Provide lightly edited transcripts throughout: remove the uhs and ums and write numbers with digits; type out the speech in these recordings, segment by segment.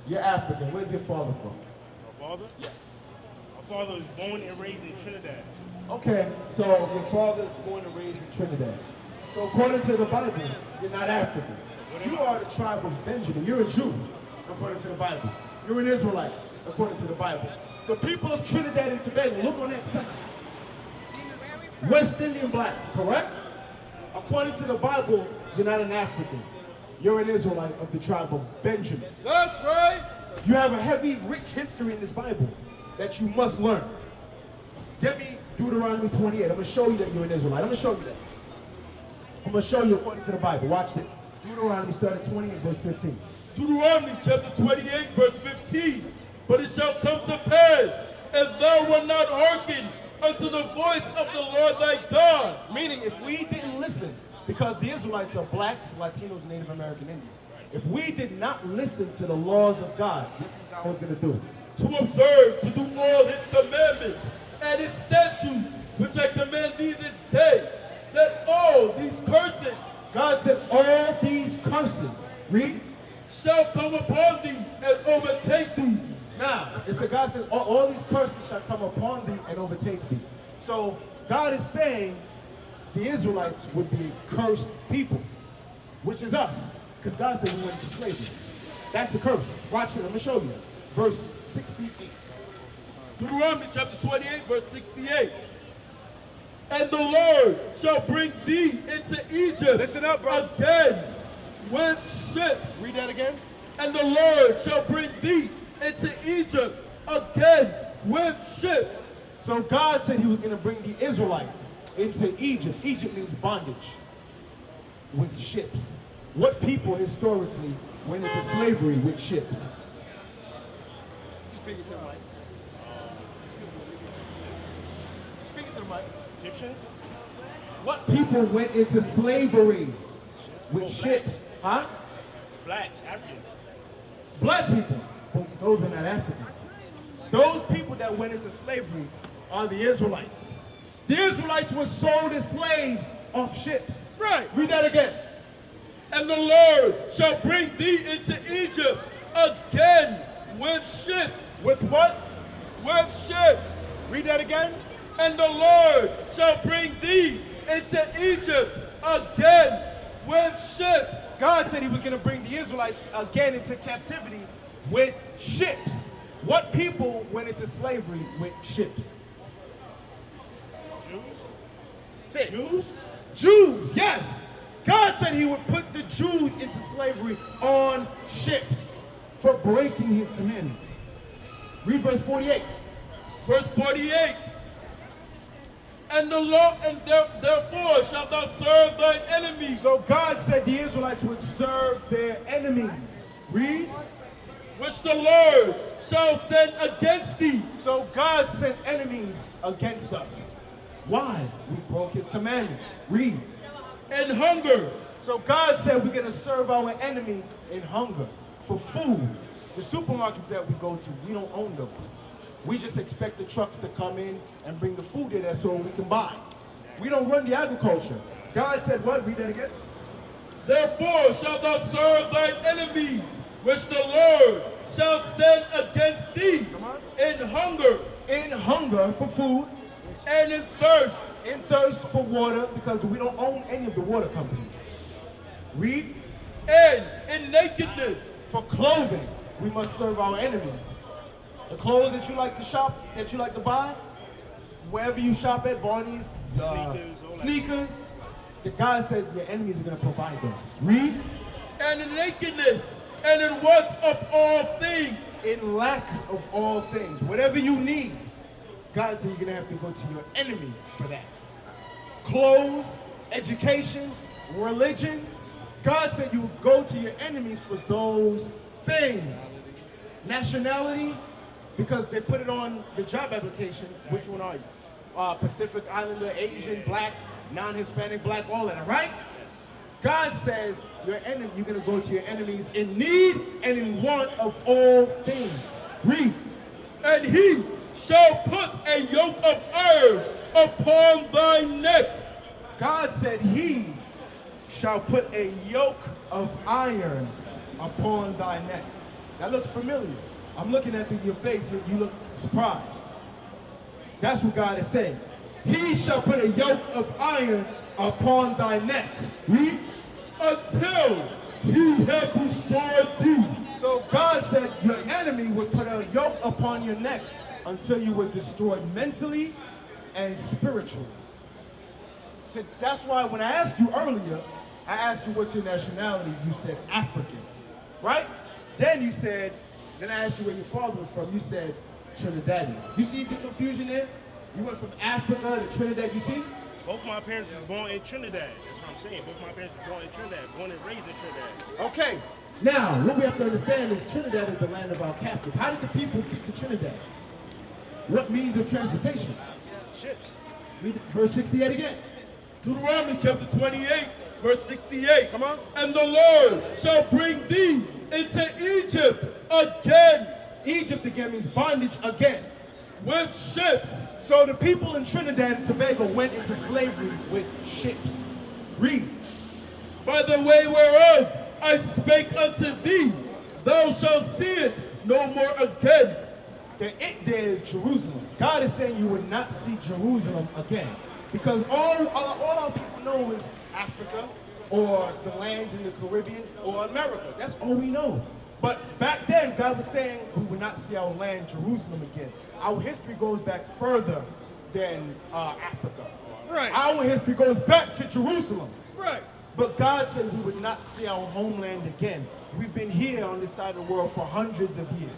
You're African. Where's your father from? My father? Yes. My father was born and raised in Trinidad. Okay, so your father is born and raised in Trinidad. So according to the Bible, you're not African. You are the tribe of Benjamin. You're a Jew, according to the Bible. You're an Israelite, according to the Bible. The people of Trinidad and Tobago, look on that side. West Indian blacks, correct? According to the Bible, you're not an African. You're an Israelite of the tribe of Benjamin. That's right. You have a heavy, rich history in this Bible that you must learn. Get me Deuteronomy 28. I'm going to show you that you're an Israelite. I'm going to show you that. I'm going to show you according to the Bible. Watch this. Deuteronomy started 28, verse 15. Deuteronomy chapter 28, verse 15. But it shall come to pass, if thou wilt not hearken unto the voice of the Lord thy God. Meaning, if we didn't listen, because the Israelites are blacks, Latinos, Native American Indians. If we did not listen to the laws of God, this is what God was going to do. To observe, to do all his commandments and his statutes, which I command thee this day, that all these curses, God said, all these curses, read, shall come upon thee and overtake thee. now, it's a God said, all these curses shall come upon thee and overtake thee. So, God is saying the Israelites would be a cursed people, which is us. Because God said we went into slavery. That's a curse. Watch it, I'm going to show you. Verse 68. Deuteronomy chapter 28, verse 68. And the Lord shall bring thee into Egypt. Listen up, bro. Again with ships. Read that again. And the Lord shall bring thee into Egypt again with ships. So God said he was going to bring the Israelites into Egypt. Egypt means bondage. With ships. What people historically went into slavery with ships? Speaking to the mic. Speaking to the mic. Egyptians? What people went into slavery with ships? Huh? Blacks, Africans. Black people. But those are not Africans. Those people that went into slavery are the Israelites. The Israelites were sold as slaves off ships. Right. Read that again. And the Lord shall bring thee into Egypt again with ships. With what? With ships. Read that again. And the Lord shall bring thee into Egypt again with ships. God said he was going to bring the Israelites again into captivity with ships. What people went into slavery with ships? Jews? Say it. Jews? Jews, yes. God said he would put the Jews into slavery on ships for breaking his commandments. Read verse 48. Verse 48. And the Lord, and therefore shalt thou serve thine enemies. So God said the Israelites would serve their enemies. Read. Which the Lord shall send against thee. So God sent enemies against us. Why? We broke his commandments. Read. And hunger. So God said we're going to serve our enemy in hunger for food. The supermarkets that we go to, we don't own those. We just expect the trucks to come in and bring the food in there so we can buy. We don't run the agriculture. God said what? Read that again. Therefore shalt thou serve thine enemies, which the Lord shall send against thee in hunger. In hunger for food. And in thirst. In thirst for water, because we don't own any of the water companies. Read. And in nakedness. For clothing, we must serve our enemies. The clothes that you like to shop, that you like to buy, wherever you shop at, Barney's, sneakers, the God said your enemies are going to provide those. Read. And in nakedness, and in want of all things. In lack of all things. Whatever you need, God said you're going to have to go to your enemy for that. Clothes, education, religion. God said you would go to your enemies for those things. Nationality, because they put it on the job application. Which one are you? Pacific Islander, Asian, black, non-Hispanic, black, all that, right? God says your enemy, you're going to go to your enemies in need and in want of all things. Read. And he shall put a yoke of iron upon thy neck. God said he shall put a yoke of iron upon thy neck. That looks familiar. I'm looking at your face and you look surprised. That's what God is saying. He shall put a yoke of iron upon thy neck. Read. Until he have destroyed thee. So God said your enemy would put a yoke upon your neck until you were destroyed mentally and spiritually. So that's why when I asked you earlier, I asked you what's your nationality, you said African, right? Then you said, then I asked you where your father was from, you said Trinidadian. You see the confusion there? You went from Africa to Trinidad, you see? Both my parents were born in Trinidad. That's what I'm saying. Both my parents were born in Trinidad, born and raised in Trinidad. Okay. Now, what we have to understand is Trinidad is the land of our captive. How did the people get to Trinidad? What means of transportation? Ships. Read verse 68 again. Deuteronomy chapter 28, verse 68. Come on. And the Lord shall bring thee into Egypt again. Egypt again means bondage again. With ships. So the people in Trinidad and Tobago went into slavery with ships. Read. By the way whereof I spake unto thee, thou shalt see it no more again. The it there is Jerusalem. God is saying you would not see Jerusalem again. Because all our people know is Africa or the lands in the Caribbean or America. That's all we know. But back then, God was saying we would not see our land, Jerusalem, again. Our history goes back further than Africa. Right. Our history goes back to Jerusalem. Right. But God says we would not see our homeland again. We've been here on this side of the world for hundreds of years.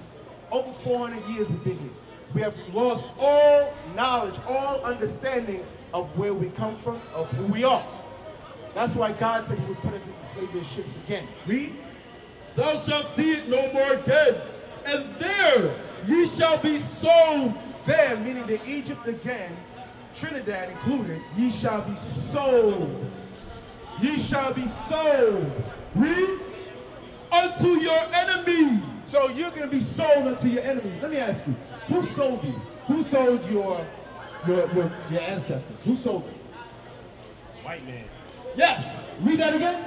Over 400 years we've been here. We have lost all knowledge, all understanding of where we come from, of who we are. That's why God said he would put us into slavery ships again. Read. Thou shalt see it no more again, and there ye shall be sold. There, meaning the Egypt again, Trinidad included, ye shall be sold. Ye shall be sold. Read. Unto your enemies. So you're going to be sold unto your enemies. Let me ask you, who sold you? Who sold your ancestors? Who sold them? White man. Yes. Read that again.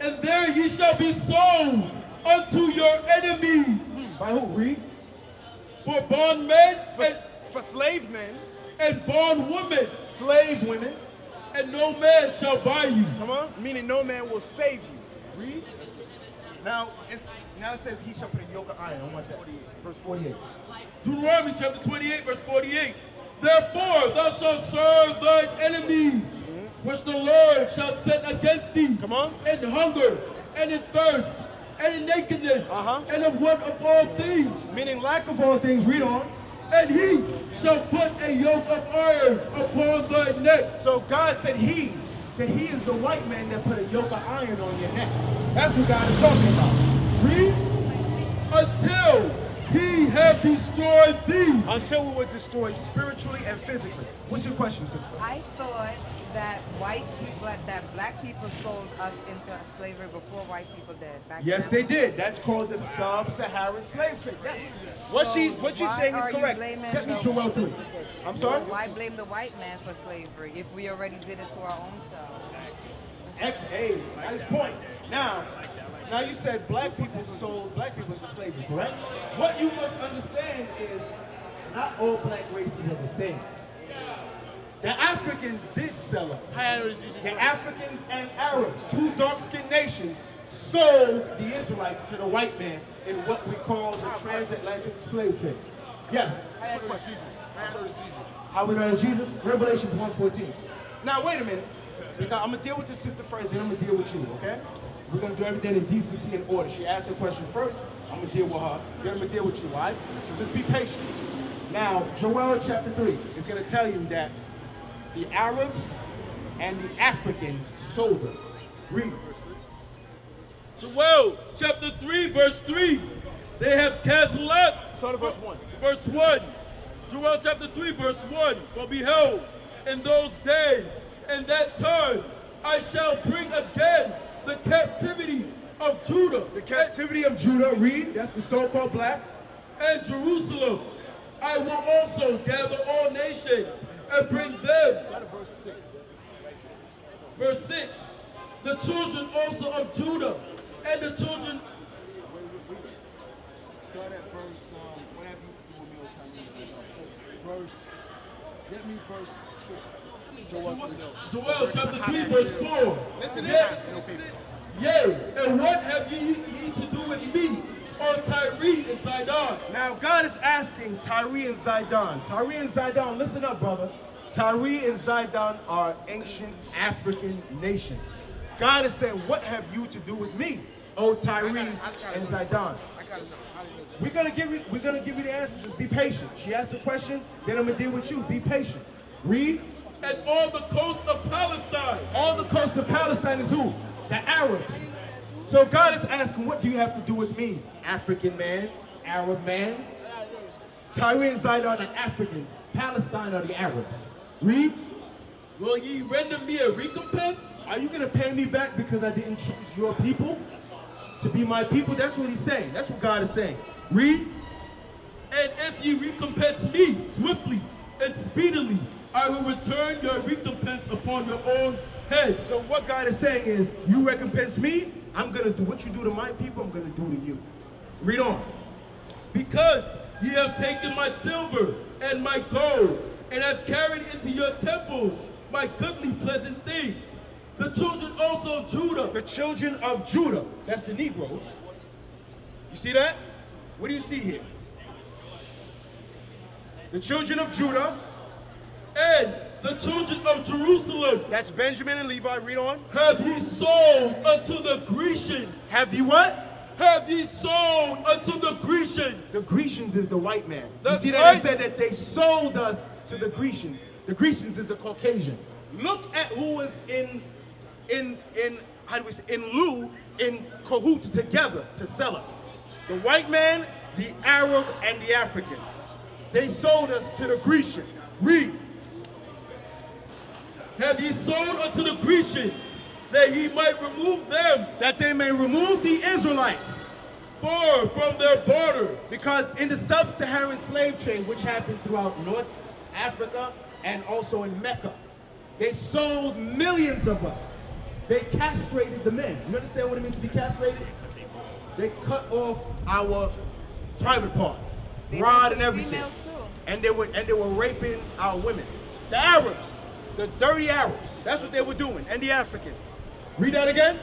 And there ye shall be sold unto your enemies. By who? Read. For bondmen, For slave men, and bondwomen, slave women, and no man shall buy you. come on, meaning no man will save you. Read. Now it says he shall put a yoke of iron. I want that. Verse 48. Deuteronomy chapter 28, verse 48. Therefore thou shalt serve thine enemies, which the Lord shall set against thee. Come on. In hunger, and in thirst, and in nakedness, and of want of all things. Meaning lack of all things. Read on. And he shall put a yoke of iron upon thy neck. So God said that he is the white man that put a yoke of iron on your neck. That's what God is talking about. Read. Until he have destroyed thee. Until we were destroyed spiritually and physically. What's your question, sister? I thought that black people sold us into slavery before white people did. Back Yes, then. they did. That's called the sub-Saharan slave trade. Yes. What So she's why saying is are you correct. blaming Get me the- Joel 3. I'm sorry? Why blame the white man for slavery if we already did it to our own selves? Hey, nice point. Now you said black people sold black people into slavery, correct? What you must understand is not all black races are the same. The Africans did sell us. The Africans and Arabs, two dark-skinned nations, sold the Israelites to the white man in what we call the transatlantic slave trade. Yes? How we know it's Jesus? Revelations 1:14. Now wait a minute, because I'm gonna deal with the sister first, then I'm gonna deal with you, okay? We're gonna do everything in decency and order. She asked her question first, I'm gonna deal with her, then I'm gonna deal with you, all right? So just be patient. Now, Joel chapter 3 is gonna tell you that the Arabs and the Africans sold us. Read. Joel chapter 3, verse 3. They have cast lots. Start at verse 1. Verse 1. Joel chapter 3, verse 1. For behold, in those days, in that time, I shall bring again the captivity of Judah. The captivity of Judah, read, that's the so-called blacks. And Jerusalem. I will also gather all nations and bring them. Start at verse 6. Verse 6. The children also of Judah and the children what have you to do with me, O Tyree? Get me verse 4. Joel chapter 3, verse 4. Listen to Yea, this. yea, and what have ye to do with me, O Tyree and Zidon? Now God is asking Tyre and Zidon. Tyre and Zidon, listen up, brother. Tyre and Zidon are ancient African nations. God is saying, what have you to do with me, O Tyre and Zidon? We're gonna give you the answer. Just be patient. She asked the question, then I'm gonna deal with you. Be patient. Read. And all the coast of Palestine. All the coast of Palestine is who? The Arabs. So God is asking, what do you have to do with me? African man, Arab man. Tyre and Zidon are Africans. Palestine are the Arabs. Read. Will ye render me a recompense? Are you gonna pay me back because I didn't choose your people to be my people? That's what he's saying. That's what God is saying. Read. And if ye recompense me swiftly and speedily, I will return your recompense upon your own head. So what God is saying is, you recompense me, I'm gonna do what you do to my people, I'm gonna do to you. Read on. Because ye have taken my silver and my gold, and have carried into your temples my goodly pleasant things. The children also of Judah. The children of Judah, that's the Negroes. You see that? What do you see here? The children of Judah, And the children of Jerusalem that's Benjamin and Levi. Read on. have ye sold unto the Grecians. Have you what? Have ye sold unto the Grecians. The Grecians is the white man. That's you see that? right. It said that they sold us to the Grecians. The Grecians is the Caucasian. Look at who was in how do we say, in lieu, in cahoots together to sell us. The white man, the Arab, and the African. They sold us to the Grecian. Read. Have ye sold unto the Grecians, that ye might remove them That they may remove the Israelites. far from their border. Because in the sub-Saharan slave trade, which happened throughout North Africa and also in Mecca, they sold millions of us. They castrated the men. You understand what it means to be castrated? They cut off our private parts, They rod did and to the everything. females too. And they were raping our women. The Arabs, the dirty Arabs. That's what they were doing. And the Africans. Read that again.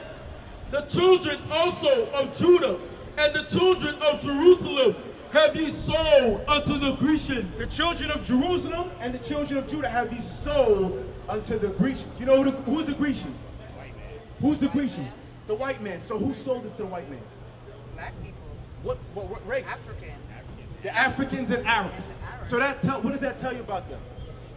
The children also of Judah and the children of Jerusalem have ye sold unto the Grecians. The children of Jerusalem and the children of Judah have you sold unto the Grecians. You know who's the Grecians? Who's the Grecians? The white man. So who sold us to the white man? Black people. What race? African. The Africans and Arabs. So what does that tell you about them?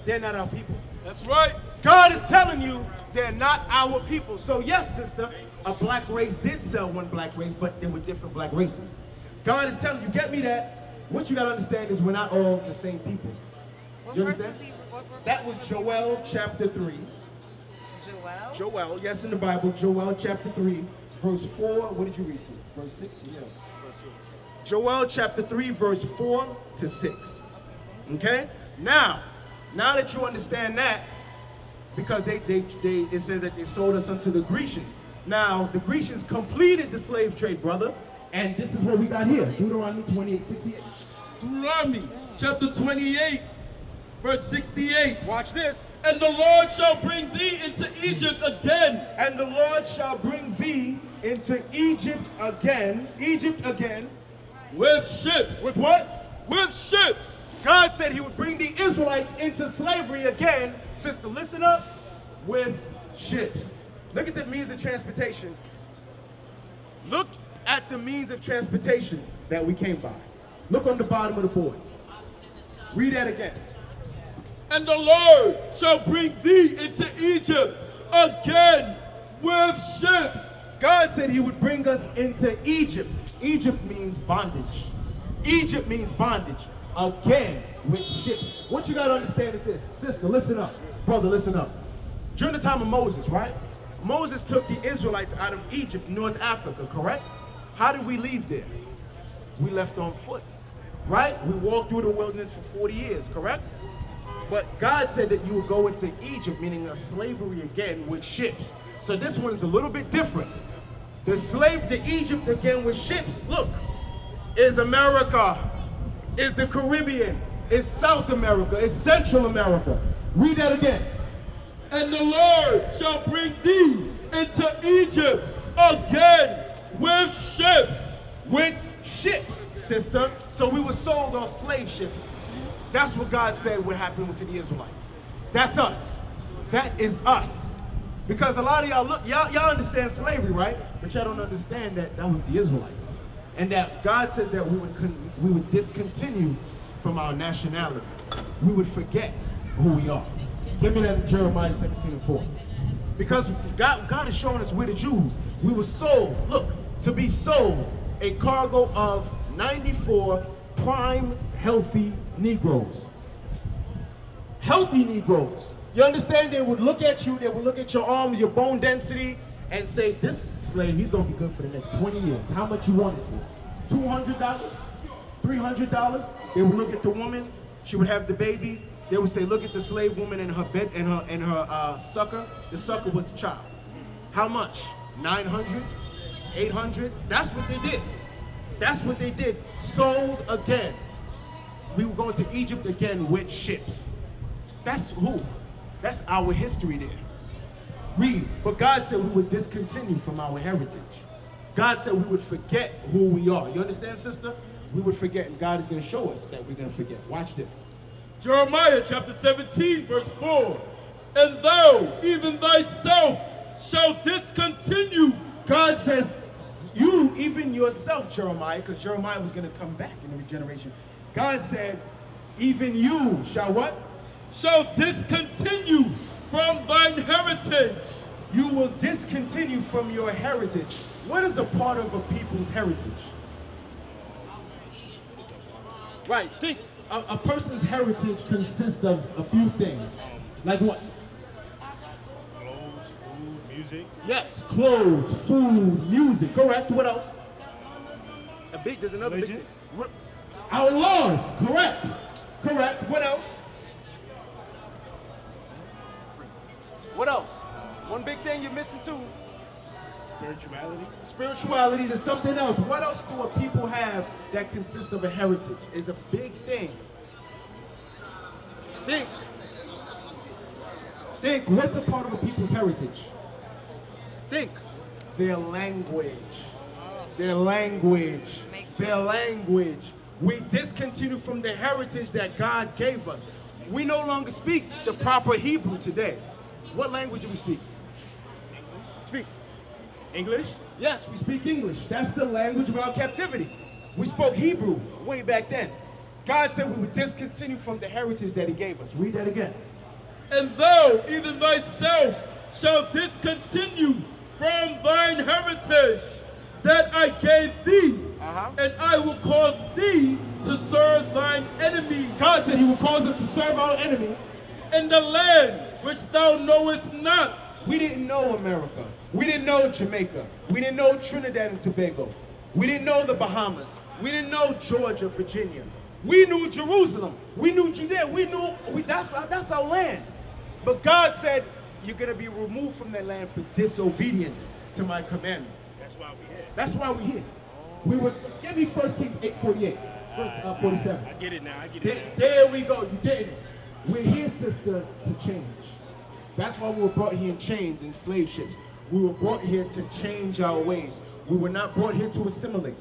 They're not our people. That's right. God is telling you they're not our people. So yes, sister, a black race did sell one black race, but there were different black races. God is telling you, get me that? What you gotta understand is we're not all the same people. What You verse understand? is he- what verse That was is he? Joel chapter 3. Joel? Joel, yes, in the Bible, Joel chapter 3, verse 4. What did you read to? Verse 6? Yes. Verse 6. Joel chapter 3, verse 4 to 6. Okay? Now that you understand that, because it says that they sold us unto the Grecians. Now, the Grecians completed the slave trade, brother. And this is what we got here. Deuteronomy 28:68. Deuteronomy chapter 28, verse 68. Watch this. And the Lord shall bring thee into Egypt again. And the Lord shall bring thee into Egypt again. Egypt again. With ships. With what? With ships. God said he would bring the Israelites into slavery again. Sister, listen up. With ships. Look at the means of transportation. Look at the means of transportation that we came by. Look on the bottom of the board. Read that again. And the Lord shall bring thee into Egypt again with ships. God said he would bring us into Egypt. Egypt means bondage. Egypt means bondage. Again with ships. What you got to understand is this. Sister, listen up. Brother, listen up. During the time of Moses, right? Moses took the Israelites out of Egypt, North Africa, correct? How did we leave there? We left on foot, right? We walked through the wilderness for 40 years, correct? But God said that you would go into Egypt, meaning a slavery again with ships. So this one's a little bit different. The Egypt again with ships, look, is America. it's the Caribbean, it's South America, it's Central America. Read that again. And the Lord shall bring thee into Egypt again with ships. With ships, sister. So we were sold on slave ships. That's what God said would happen to the Israelites. That's us. That is us. Because a lot of y'all look, y'all understand slavery, right? But y'all don't understand that that was the Israelites. And that God says that we would discontinue from our nationality. We would forget who we are. Give me that in Jeremiah 17:4. Because God is showing us we're the Jews. We were sold, look, to be sold a cargo of 94 prime healthy Negroes. Healthy Negroes. You understand? They would look at you, they would look at your arms, your bone density, and say, this slave, he's going to be good for the next 20 years. How much you want it for? $200? $300? They would look at the woman, she would have the baby. They would say, look at the slave woman in her bed, and her sucker. The sucker was the child. How much? 900? 800? That's what they did. That's what they did. Sold again. We were going to Egypt again with ships. That's who? That's our history there. Read. But God said we would discontinue from our heritage. God said we would forget who we are. You understand, sister? We would forget, and God is going to show us that we're going to forget. Watch this. Jeremiah chapter 17, verse 4. And thou, even thyself, shall discontinue. God says, you, even yourself, Jeremiah, because Jeremiah was going to come back in the regeneration. God said, even you shall what? Shall discontinue from thine heritage. You will discontinue from your heritage. What is a part of a people's heritage? Right, think. A person's heritage consists of a few things. Like what? Clothes, food, music. Yes, clothes, food, music. Correct. What else? There's another big thing. Our laws. Correct. Correct. What else? What else? One big thing you're missing too. Spirituality. Spirituality, there's something else. What else do a people have that consists of a heritage? It's a big thing. Think, what's a part of a people's heritage? Think. Their language. Their language. Their language. We discontinue from the heritage that God gave us. We no longer speak the proper Hebrew today. What language do we speak? Speak. English? Yes, we speak English. That's the language of our captivity. We spoke Hebrew way back then. God said we would discontinue from the heritage that he gave us. Read that again. And thou, even thyself, shall discontinue from thine heritage that I gave thee, and I will cause thee to serve thine enemies. God said he will cause us to serve our enemies. In the land which thou knowest not. We didn't know America. We didn't know Jamaica. We didn't know Trinidad and Tobago. We didn't know the Bahamas. We didn't know Georgia, Virginia. We knew Jerusalem. We knew Judea. We knew, that's our land. But God said, you're going to be removed from that land for disobedience to my commandments. That's why we're here. That's why we're here. We were, give me 1 Kings 8:48, verse 47. I get it now. I get it now. There we go. You getting it. We're here, sister, to change. That's why we were brought here in chains and slave ships. We were brought here to change our ways. We were not brought here to assimilate.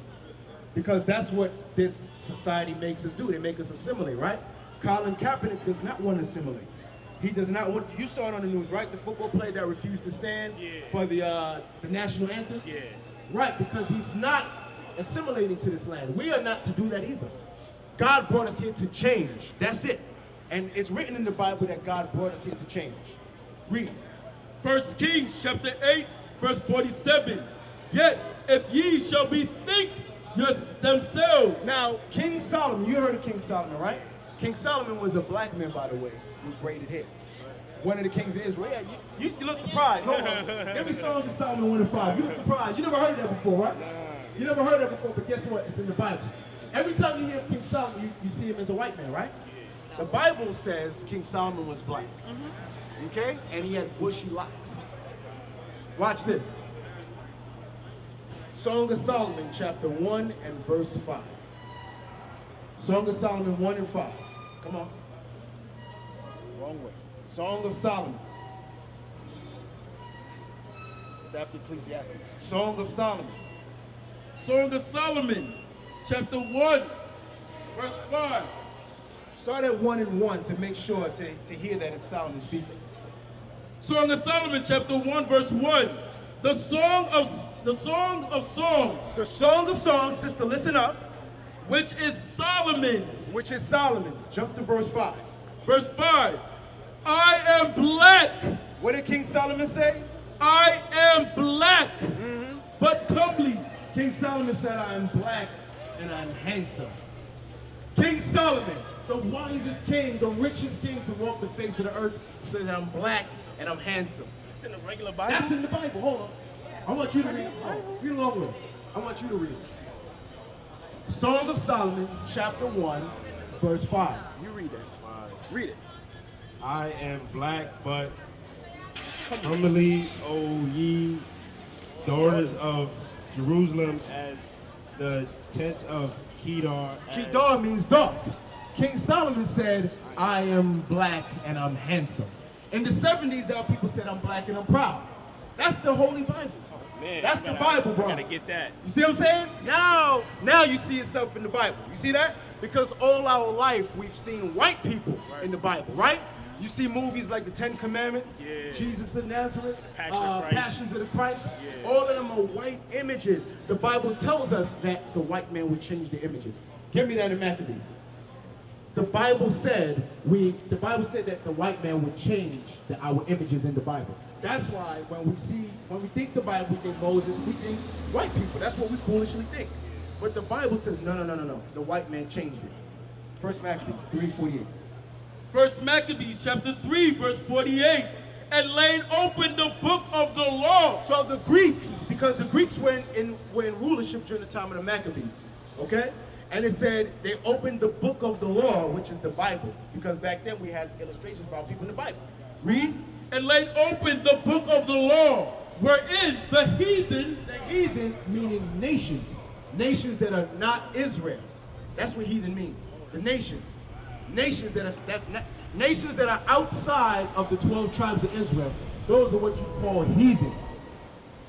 Because that's what this society makes us do. They make us assimilate, right? Colin Kaepernick does not want to assimilate. He does not want, you saw it on the news, right? The football player that refused to stand for the national anthem? Yeah. Right, because he's not assimilating to this land. We are not to do that either. God brought us here to change. That's it. And it's written in the Bible that God brought us here to change. Read. 1 Kings chapter 8, verse 47. Yet if ye shall bethink themselves. Now, King Solomon, you heard of King Solomon, right? King Solomon was a black man, by the way, with braided hair. One of the kings of Israel. Yeah, you look surprised. Hold on. Every song of Solomon 1 and 5. You look surprised. You never heard that before, right? You never heard that before, but guess what? It's in the Bible. Every time you hear King Solomon, you see him as a white man, right? The Bible says King Solomon was black. Okay? And he had bushy locks. Watch this. Song of Solomon, chapter 1 and verse 5. Song of Solomon 1 and 5. Come on. Wrong way. Song of Solomon. It's after Ecclesiastes. Song of Solomon. Song of Solomon, chapter 1, verse 5. Start at 1 and 1 to make sure to hear that it's Solomon speaking. Song of Solomon, chapter 1, verse 1. The song of songs, The Song of Songs, sister, listen up, which is Solomon's. which is Solomon's. Jump to verse 5. Verse 5. I am black. What did King Solomon say? I am black, but comely. King Solomon said, I am black and I'm handsome. King Solomon, the wisest king, the richest king to walk the face of the earth, said, I'm black and I'm handsome. It's in the regular Bible. That's in the Bible. Hold on. I want you to read it. Read along with us. I want you to read it. Songs of Solomon, chapter 1, verse 5. You read that. Read it. I am black, but comely, O ye daughters of Jerusalem, as the tents of Kedar. Kedar means dark. King Solomon said, I am black and I'm handsome. In the 70s, our people said, I'm black and I'm proud. That's the Holy Bible. Man, That's the Bible, bro. I gotta get that. You see what I'm saying? Now you see yourself in the Bible. You see that? Because all our life we've seen white people in the Bible, right? You see movies like the Ten Commandments, Yeah. Jesus of Nazareth, Passion of Christ. Passions of the Christ. Yeah. All of them are white images. The Bible tells us that the white man would change the images. Give me that in Maccabees. The Bible said that the white man would change our images in the Bible. That's why when we think the Bible, we think Moses, we think white people. That's what we foolishly think. But the Bible says, no. The white man changed it. First Maccabees 3:48. First Maccabees, chapter 3, verse 48. And laid open the book of the law. So the Greeks, because the Greeks were in rulership during the time of the Maccabees, okay? And it said they opened the book of the law, which is the Bible, because back then we had illustrations for our people in the Bible. Read. And laid open the book of the law, wherein the heathen, Meaning nations. Nations that are not Israel. That's what heathen means. The nations. Nations that are outside of the 12 tribes of Israel. Those are what you call heathen.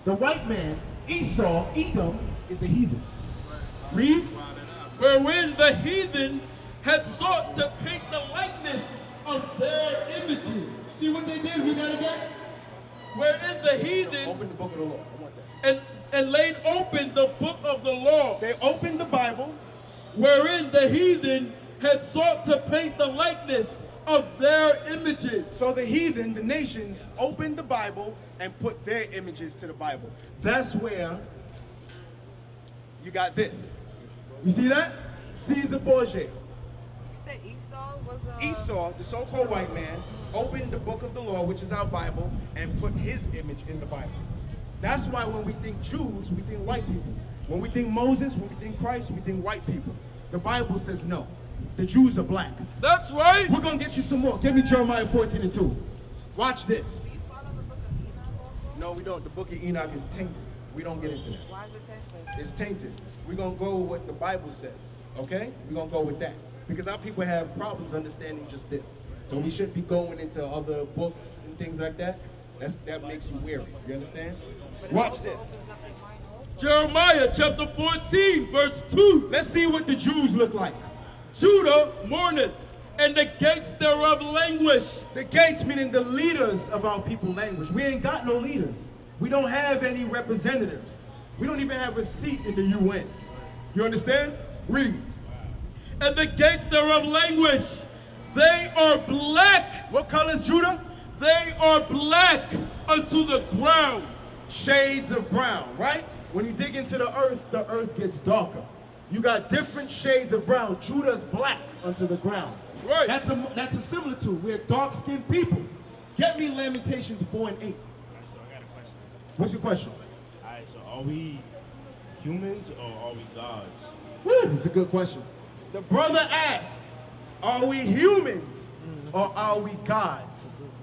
The white man, Esau, Edom, is a heathen. Read. wherein the heathen had sought to paint the likeness of their images. See what they did? Read that again. Wherein the heathen Open the book of the law. I want that. and laid open the book of the law, They opened the Bible. wherein the heathen had sought to paint the likeness of their images. So the heathen, the nations, opened the Bible and put their images to the Bible. That's where you got this. You see that? Caesar Borgia. You said Esau was Esau, the so-called white man, opened the book of the law, which is our Bible, and put his image in the Bible. That's why when we think Jews, we think white people. When we think Moses, when we think Christ, we think white people. The Bible says no. The Jews are black. That's right. We're going to get you some more. Give me Jeremiah 14:2. Watch this. Do you follow the book of Enoch also? No, we don't. The book of Enoch is tainted. We don't get into that. Why is it tainted? It's tainted. We're going to go with what the Bible says, okay? We're going to go with that. Because our people have problems understanding just this. So we shouldn't be going into other books and things like that. That makes you weary. You understand? But it Watch also this. opens up your mind also. Jeremiah chapter 14, verse 2. Let's see what the Jews look like. Judah mourneth, and the gates thereof languish. The gates meaning the leaders of our people language. We ain't got no leaders. We don't have any representatives. We don't even have a seat in the UN. You understand? Read. And the gates thereof languish. They are black. What color is Judah? They are black unto the ground. Shades of brown, right? When you dig into the earth gets darker. You got different shades of brown. Judah's black unto the ground. Right. That's a similitude. We're dark-skinned people. Get me Lamentations 4 and 8. So I got a question. What's your question? All right, so are we humans or are we gods? Woo, that's a good question. The brother asked, are we humans or are we gods?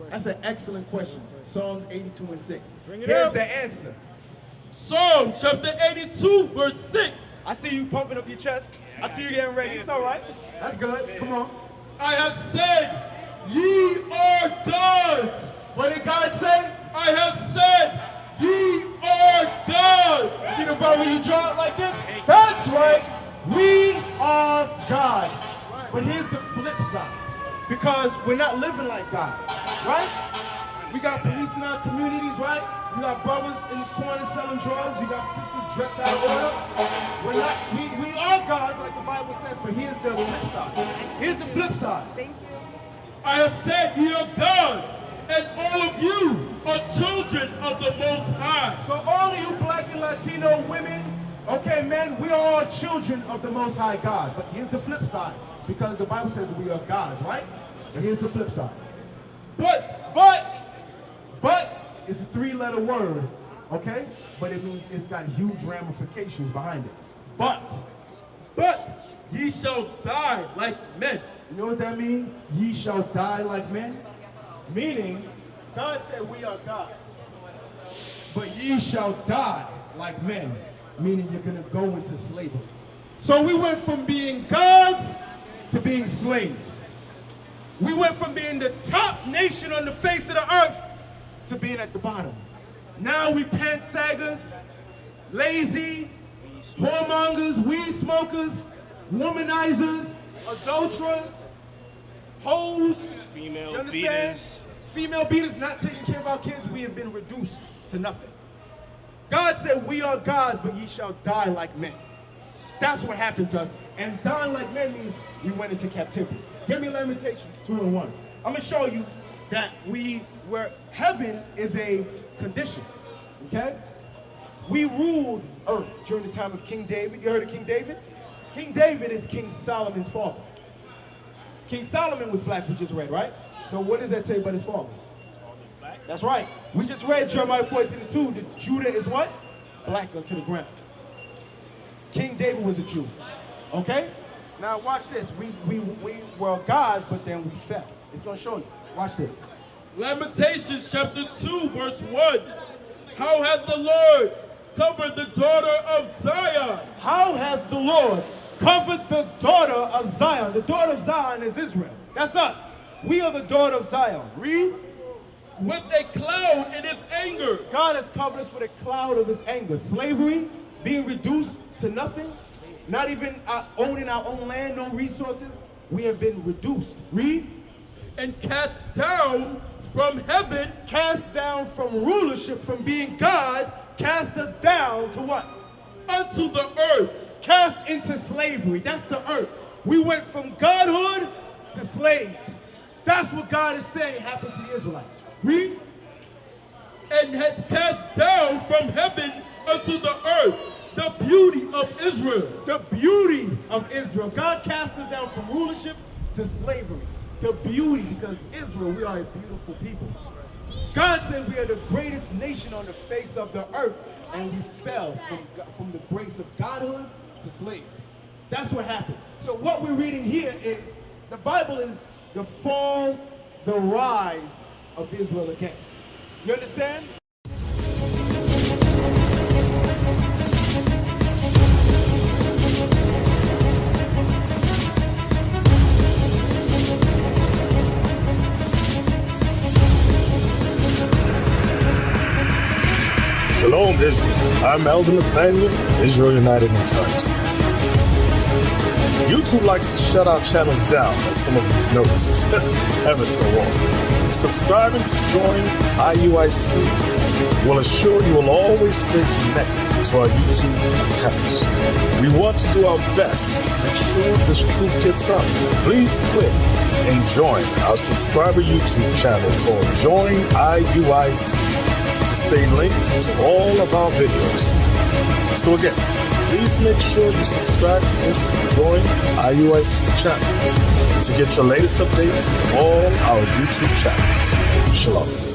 That's an excellent question. Psalms 82 and 6. Bring it Here's up. the answer. Psalm chapter 82, verse 6. I see you pumping up your chest. I see you getting ready. It's all right. That's good. Come on. I have said, ye are gods. What did God say? I have said, ye are gods. See the bow when you draw it like this? That's right. We are God. But here's the flip side. Because we're not living like God, right? We got police in our communities, right? You got brothers in the corner selling drugs. You got sisters dressed out of order. We are gods, like the Bible says, but here's the flip side. Here's the flip side. Thank you. I have said ye are gods, and all of you are children of the Most High. So all of you black and Latino women, okay, men, we are all children of the Most High God. But here's the flip side, because the Bible says we are gods, right? But here's the flip side. But it's a three-letter word, okay? But it means it's got huge ramifications behind it. But ye shall die like men. You know what that means? Ye shall die like men. Meaning, God said we are gods. But ye shall die like men. Meaning you're going to go into slavery. So we went from being gods to being slaves. We went from being the top nation on the face of the earth to being at the bottom. Now we pant saggers, lazy, whoremongers, weed smokers, womanizers, adulterers, hoes, Female beaters. Female beaters, not taking care of our kids. We have been reduced to nothing. God said we are gods, but ye shall die like men. That's what happened to us. And dying like men means we went into captivity. Give me Lamentations 2:1. I'm going to show you that heaven is a condition, okay? We ruled earth during the time of King David. You heard of King David? King David is King Solomon's father. King Solomon was black, we just read, right? So what does that tell you about his father? That's right. We just read Jeremiah 14:2 that Judah is what? Black unto the ground. King David was a Jew, okay? Now watch this. We were gods, but then we fell. It's going to show you. Watch this. Lamentations chapter 2, verse 1. How hath the Lord covered the daughter of Zion? How hath the Lord covered the daughter of Zion? The daughter of Zion is Israel. That's us. We are the daughter of Zion. Read. With a cloud in his anger. God has covered us with a cloud of his anger. Slavery, being reduced to nothing, not even owning our own land, no resources. We have been reduced. Read. And cast down from heaven. Cast down from rulership, from being gods, cast us down to what? Unto the earth. Cast into slavery. That's the earth. We went from godhood to slaves. That's what God is saying happened to the Israelites. Read. And has cast down from heaven unto the earth the beauty of Israel. The beauty of Israel. God cast us down from rulership to slavery. The beauty, because Israel, we are a beautiful people. God said we are the greatest nation on the face of the earth, and we fell from the grace of godhood to slaves. That's what happened. So what we're reading here is, the Bible is the fall, the rise of Israel again. You understand? Shalom, Israel. I'm Elder Nathaniel, Israel United in Christ. YouTube likes to shut our channels down, as some of you have noticed, ever so often. Subscribing to join IUIC will assure you will always stay connected to our YouTube accounts. We want to do our best to make sure this truth gets out. Please click and join our subscriber YouTube channel called Join IUIC to stay linked to all of our videos. So again, please make sure you subscribe to this Join IUIC channel to get your latest updates from all our YouTube channels. Shalom.